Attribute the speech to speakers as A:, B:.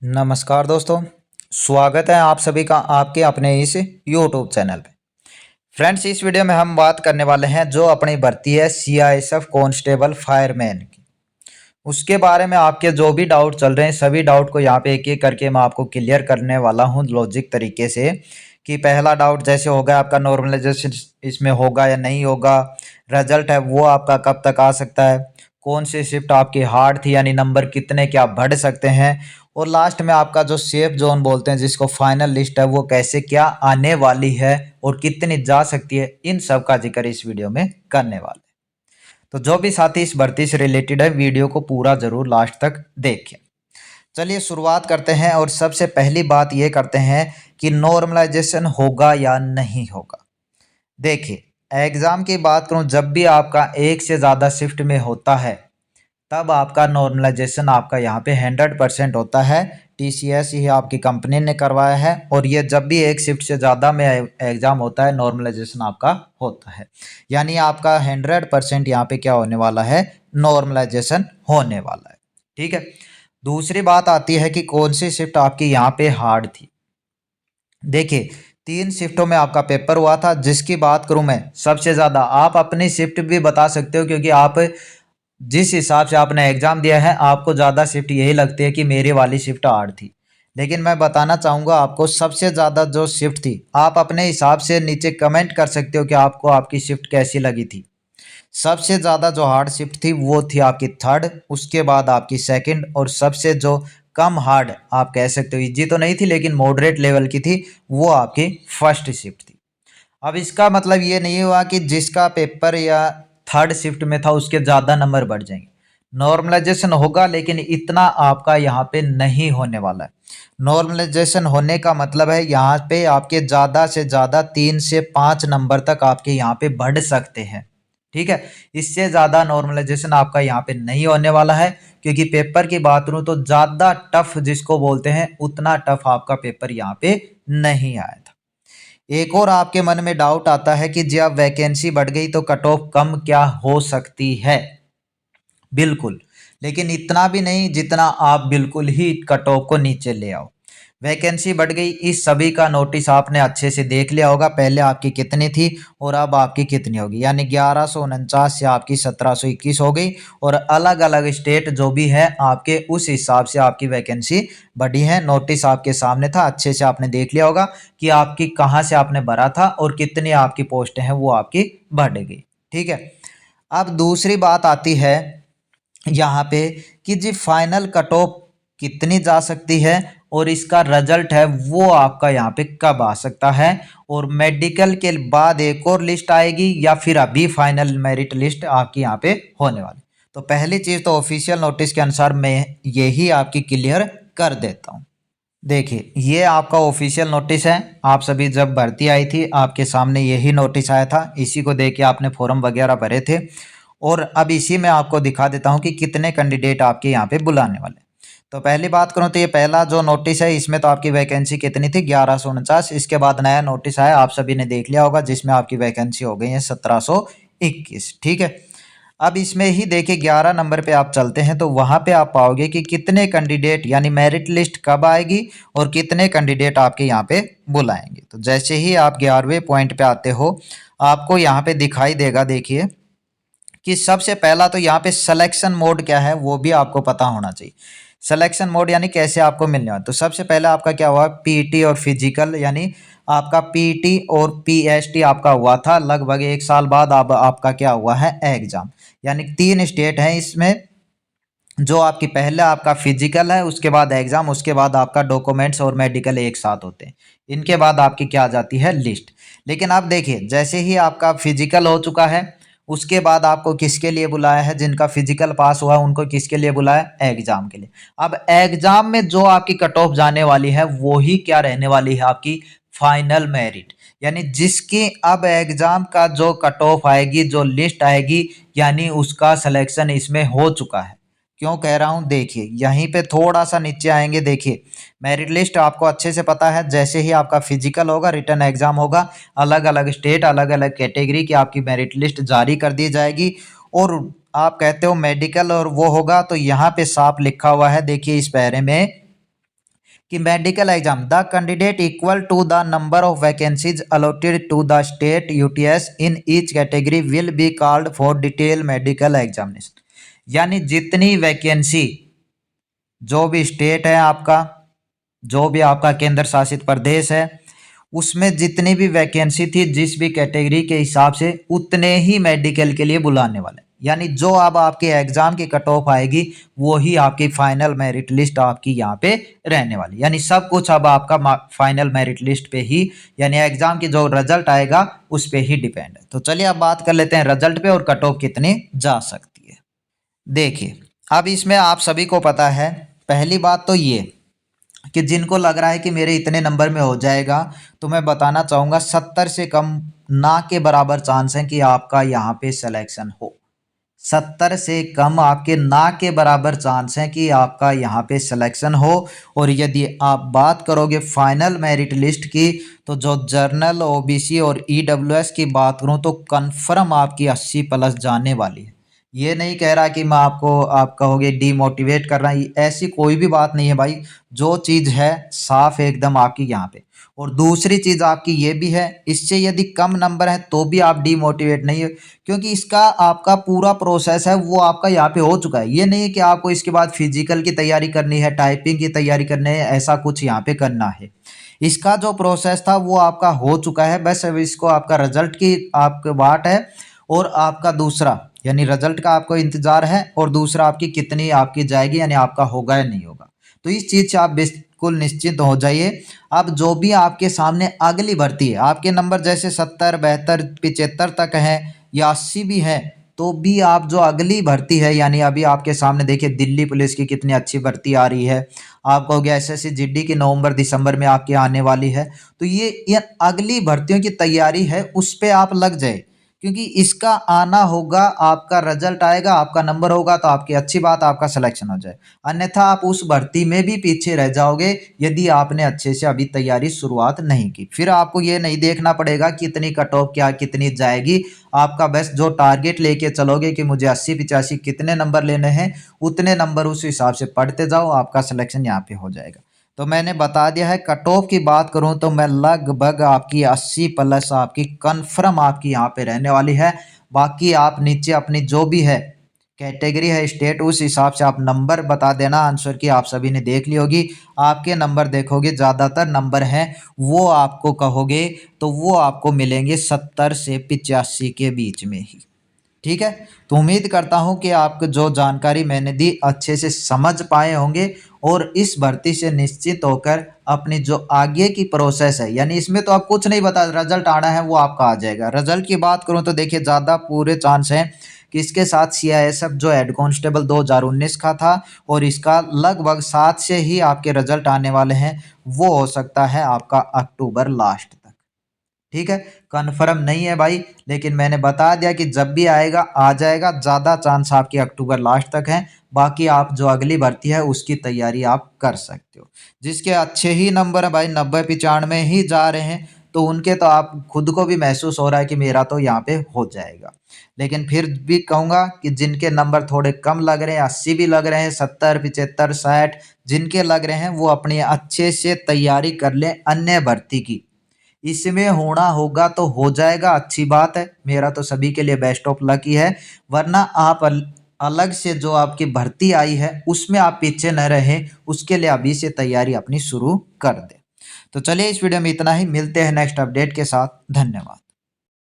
A: नमस्कार दोस्तों। स्वागत है आप सभी का आपके अपने इस YouTube चैनल पे। फ्रेंड्स, इस वीडियो में हम बात करने वाले हैं जो अपनी भर्ती है CISF कांस्टेबल फायरमैन की। उसके बारे में आपके जो भी डाउट चल रहे हैं सभी डाउट को यहाँ पे एक एक करके मैं आपको क्लियर करने वाला हूँ लॉजिक तरीके से। कि पहला डाउट जैसे होगा आपका नॉर्मलाइजेशन इसमें होगा या नहीं होगा, रिजल्ट है वो आपका कब तक आ सकता है, कौन सी शिफ्ट आपकी हार्ड थी यानी नंबर कितने क्या बढ़ सकते हैं, और लास्ट में आपका जो सेफ जोन बोलते हैं जिसको फाइनल लिस्ट है वो कैसे क्या आने वाली है और कितनी जा सकती है, इन सब का जिक्र इस वीडियो में करने वाले। तो जो भी साथी इस भर्ती से रिलेटेड है वीडियो को पूरा जरूर लास्ट तक देखें। चलिए शुरुआत करते हैं और सबसे पहली बात ये करते हैं कि नॉर्मलाइजेशन होगा या नहीं होगा। देखिए, एग्जाम की बात करूं, जब भी आपका एक से ज़्यादा शिफ्ट में होता है तब आपका नॉर्मलाइजेशन आपका यहाँ पे 100% होता है। TCS ही आपकी कंपनी ने करवाया है और ये जब भी एक शिफ्ट से ज़्यादा में एग्ज़ाम होता है नॉर्मलाइजेशन आपका होता है। यानी आपका 100% यहाँ पे क्या होने वाला है, नॉर्मलाइजेशन होने वाला है। ठीक है। दूसरी बात आती है कि कौन सी शिफ्ट आपकी यहाँ पे हार्ड थी। देखिए, 3 शिफ्टों में आपका पेपर हुआ था। जिसकी बात करूं मैं सबसे ज़्यादा, आप अपनी शिफ्ट भी बता सकते हो क्योंकि आप जिस हिसाब से आपने एग्जाम दिया है आपको ज़्यादा शिफ्ट यही लगती है कि मेरी वाली शिफ्ट हार्ड थी। लेकिन मैं बताना चाहूँगा आपको सबसे ज़्यादा जो शिफ्ट थी, आप अपने हिसाब से नीचे कमेंट कर सकते हो कि आपको आपकी शिफ्ट कैसी लगी थी। सबसे ज़्यादा जो हार्ड शिफ्ट थी वो थी आपकी थर्ड, उसके बाद आपकी सेकंड, और सबसे जो कम हार्ड आप कह सकते हो, इजी तो नहीं थी लेकिन मॉडरेट लेवल की थी, वो आपकी फर्स्ट शिफ्ट थी। अब इसका मतलब ये नहीं हुआ कि जिसका पेपर या थर्ड शिफ्ट में था उसके ज़्यादा नंबर बढ़ जाएंगे। नॉर्मलाइजेशन होगा लेकिन इतना आपका यहाँ पे नहीं होने वाला है। नॉर्मलाइजेशन होने का मतलब है यहाँ पे आपके ज़्यादा से ज़्यादा 3 से 5 नंबर तक आपके यहाँ पे बढ़ सकते हैं। ठीक है। इससे ज़्यादा नॉर्मलाइजेशन आपका यहाँ पे नहीं होने वाला है क्योंकि पेपर की बात करूँ तो ज़्यादा टफ जिसको बोलते हैं उतना टफ आपका पेपर यहाँ पे नहीं आया था। एक और आपके मन में डाउट आता है कि जब वैकेंसी बढ़ गई तो कट ऑफ कम क्या हो सकती है। बिल्कुल, लेकिन इतना भी नहीं जितना आप बिल्कुल ही कट ऑफ को नीचे ले आओ। वैकेंसी बढ़ गई, इस सभी का नोटिस आपने अच्छे से देख लिया होगा, पहले आपकी कितनी थी और अब आपकी कितनी होगी। यानी 1149 से आपकी 1721 हो गई और अलग अलग स्टेट जो भी है आपके उस हिसाब से आपकी वैकेंसी बढ़ी है। नोटिस आपके सामने था, अच्छे से आपने देख लिया होगा कि आपकी कहाँ से आपने भरा था और कितनी आपकी पोस्टें हैं वो आपकी बढ़ गई। ठीक है। अब दूसरी बात आती है यहाँ पे कि जी फाइनल कट ऑफ कितनी जा सकती है और इसका रिजल्ट है वो आपका यहाँ पे कब आ सकता है, और मेडिकल के बाद एक और लिस्ट आएगी या फिर अभी फाइनल मेरिट लिस्ट आपकी यहाँ पे होने वाली। तो पहली चीज़ तो ऑफिशियल नोटिस के अनुसार मैं यही आपकी क्लियर कर देता हूँ। देखिए, ये आपका ऑफिशियल नोटिस है। आप सभी जब भर्ती आई थी आपके सामने यही नोटिस आया था, इसी को देख के आपने फॉर्म वगैरह भरे थे। और अब इसी में आपको दिखा देता हूँ कि कितने कैंडिडेट आपके यहाँ पे बुलाने वाले। तो पहली बात करूँ तो ये पहला जो नोटिस है इसमें तो आपकी वैकेंसी कितनी थी, 1149। इसके बाद नया नोटिस आया, आप सभी ने देख लिया होगा, जिसमें आपकी वैकेंसी हो गई है 1721। ठीक है। अब इसमें ही देखिए 11 नंबर पे आप चलते हैं तो वहाँ पे आप पाओगे कि कितने कैंडिडेट यानी मेरिट लिस्ट कब आएगी और कितने कैंडिडेट आपके यहाँ पे बुलाएंगे। तो जैसे ही आप 11वें पॉइंट पे आते हो आपको यहाँ पे दिखाई देगा, देखिए कि सबसे पहला तो यहाँ पे सिलेक्शन मोड क्या है वो भी आपको पता होना चाहिए। सिलेक्शन मोड यानी कैसे आपको मिलने वाला। तो सबसे पहले आपका क्या हुआ, पीटी और फिजिकल, यानी आपका पीटी और पीएसटी आपका हुआ था लगभग 1 साल बाद। अब आपका क्या हुआ है, एग्जाम। यानी 3 स्टेट हैं इसमें, जो आपकी पहले आपका फिजिकल है, उसके बाद एग्जाम, उसके बाद आपका डॉक्यूमेंट्स और मेडिकल एक साथ होते हैं। इनके बाद आपकी क्या आ जाती है, लिस्ट। लेकिन अब देखिए जैसे ही आपका फिजिकल हो चुका है उसके बाद आपको किसके लिए बुलाया है, जिनका फिजिकल पास हुआ उनको किसके लिए बुलाया, एग्जाम के लिए। अब एग्जाम में जो आपकी कट ऑफ जाने वाली है वो ही क्या रहने वाली है, आपकी फाइनल मेरिट। यानी जिसकी अब एग्जाम का जो कट ऑफ आएगी, जो लिस्ट आएगी, यानी उसका सिलेक्शन इसमें हो चुका है। क्यों कह रहा हूं, देखिए यहीं पे थोड़ा सा नीचे आएंगे, देखिए मेरिट लिस्ट आपको अच्छे से पता है। जैसे ही आपका फिजिकल होगा, रिटन एग्जाम होगा, अलग अलग स्टेट अलग अलग कैटेगरी की आपकी मेरिट लिस्ट जारी कर दी जाएगी। और आप कहते हो मेडिकल और वो होगा, तो यहाँ पे साफ लिखा हुआ है, देखिए इस पैरे में कि medical exam the candidate equal to the number of vacancies allotted to the state UTs in each category will be called for detail medical examination. यानी जितनी वैकेंसी जो भी स्टेट है आपका, जो भी आपका केंद्र शासित प्रदेश है, उसमें जितनी भी वैकेंसी थी जिस भी कैटेगरी के हिसाब से उतने ही मेडिकल के लिए बुलाने वाले। यानी जो अब आपके एग्जाम की कट ऑफ आएगी वही आपकी फाइनल मेरिट लिस्ट आपकी यहाँ पे रहने वाली। यानी सब कुछ अब आपका फाइनल मेरिट लिस्ट पे ही, यानी एग्जाम की जो रिजल्ट आएगा उस पे ही डिपेंड है। तो चलिए अब बात कर लेते हैं रिजल्ट पे और कट ऑफ कितनी जा सकती है। देखिए अब इसमें आप सभी को पता है, पहली बात तो ये कि जिनको लग रहा है कि मेरे इतने नंबर में हो जाएगा, तो मैं बताना चाहूँगा 70 से कम ना के बराबर चांस है कि आपका यहाँ पे सिलेक्शन हो। 70 से कम आपके ना के बराबर चांस है कि आपका यहाँ पे सिलेक्शन हो। और यदि आप बात करोगे फाइनल मेरिट लिस्ट की, तो जो जर्नल, ओबीसी और ईडब्ल्यूएस की बात करूँ तो कन्फर्म आपकी 80 प्लस जाने वाली है। ये नहीं कह रहा कि मैं आपको, आप कहोगे डीमोटिवेट कर रहा है, ऐसी कोई भी बात नहीं है भाई। जो चीज़ है साफ है एकदम आपकी यहाँ पे। और दूसरी चीज़ आपकी ये भी है, इससे यदि कम नंबर है तो भी आप डीमोटिवेट नहीं है, क्योंकि इसका आपका पूरा प्रोसेस है वो आपका यहाँ पे हो चुका है। ये नहीं है कि आपको इसके बाद फिजिकल की तैयारी करनी है, टाइपिंग की तैयारी करनी है, ऐसा कुछ यहाँ पे करना है। इसका जो प्रोसेस था वो आपका हो चुका है, बस अब इसको आपका रिजल्ट की आपके बाट है। और आपका दूसरा यानी रिजल्ट का आपको इंतजार है, और दूसरा आपकी कितनी आपकी जाएगी, यानी आपका होगा या नहीं होगा। तो इस चीज़ से आप बिल्कुल निश्चिंत हो जाइए। अब जो भी आपके सामने अगली भर्ती है, आपके नंबर जैसे 70, 72, 75 तक हैं या 80 भी हैं, तो भी आप जो अगली भर्ती है, यानी अभी आपके सामने देखिए दिल्ली पुलिस की कितनी अच्छी भर्ती आ रही है, आपको हो गया एसएससी जीडी की नवंबर दिसंबर में आपकी आने वाली है। तो ये अगली भर्तियों की तैयारी है, उस पर आप लग जाए, क्योंकि इसका आना होगा, आपका रिजल्ट आएगा, आपका नंबर होगा तो आपकी अच्छी बात, आपका सिलेक्शन हो जाए। अन्यथा आप उस भर्ती में भी पीछे रह जाओगे यदि आपने अच्छे से अभी तैयारी शुरुआत नहीं की। फिर आपको ये नहीं देखना पड़ेगा कितनी कट ऑफ क्या कितनी जाएगी, आपका बस जो टारगेट लेके चलोगे कि मुझे 80 85 कितने नंबर लेने हैं, उतने नंबर उस हिसाब से पढ़ते जाओ, आपका सिलेक्शन यहाँ पे हो जाएगा। तो मैंने बता दिया है। कट ऑफ की बात करूं तो मैं लगभग आपकी 80 प्लस आपकी कन्फर्म आपकी यहाँ पे रहने वाली है। बाकी आप नीचे अपनी जो भी है कैटेगरी है, स्टेट, उस हिसाब से आप नंबर बता देना। आंसर की आप सभी ने देख ली होगी, आपके नंबर देखोगे ज़्यादातर नंबर हैं वो आपको कहोगे तो वो आपको मिलेंगे 70 से 85 के बीच में ही। ठीक है, तो उम्मीद करता हूं कि आपको जो जानकारी मैंने दी अच्छे से समझ पाए होंगे, और इस भर्ती से निश्चित होकर अपनी जो आगे की प्रोसेस है, यानी इसमें तो आप कुछ नहीं बता, रिजल्ट आना है वो आपका आ जाएगा। रिजल्ट की बात करूं तो देखिए ज़्यादा पूरे चांस हैं कि इसके साथ सीआईएसएफ जो हेड कांस्टेबल 2019 का था, और इसका लगभग 7 से ही आपके रिजल्ट आने वाले हैं, वो हो सकता है आपका अक्टूबर लास्ट तक। ठीक है, कन्फर्म नहीं है भाई, लेकिन मैंने बता दिया कि जब भी आएगा आ जाएगा। ज़्यादा चांस आपकी अक्टूबर लास्ट तक है। बाकी आप जो अगली भर्ती है उसकी तैयारी आप कर सकते हो। जिसके अच्छे ही नंबर है भाई, 90 95 ही जा रहे हैं, तो उनके तो आप खुद को भी महसूस हो रहा है कि मेरा तो यहाँ पे हो जाएगा। लेकिन फिर भी कहूँगा कि जिनके नंबर थोड़े कम लग रहे हैं, 80 भी लग रहे हैं, 70 75 60 जिनके लग रहे हैं, वो अपनी अच्छे से तैयारी कर लें अन्य भर्ती की। इसमें होना होगा तो हो जाएगा, अच्छी बात है, मेरा तो सभी के लिए बेस्ट ऑफ लक ही है। वरना आप अलग से जो आपकी भर्ती आई है उसमें आप पीछे न रहें, उसके लिए अभी से तैयारी अपनी शुरू कर दें। तो चलिए इस वीडियो में इतना ही, मिलते हैं नेक्स्ट अपडेट के साथ। धन्यवाद।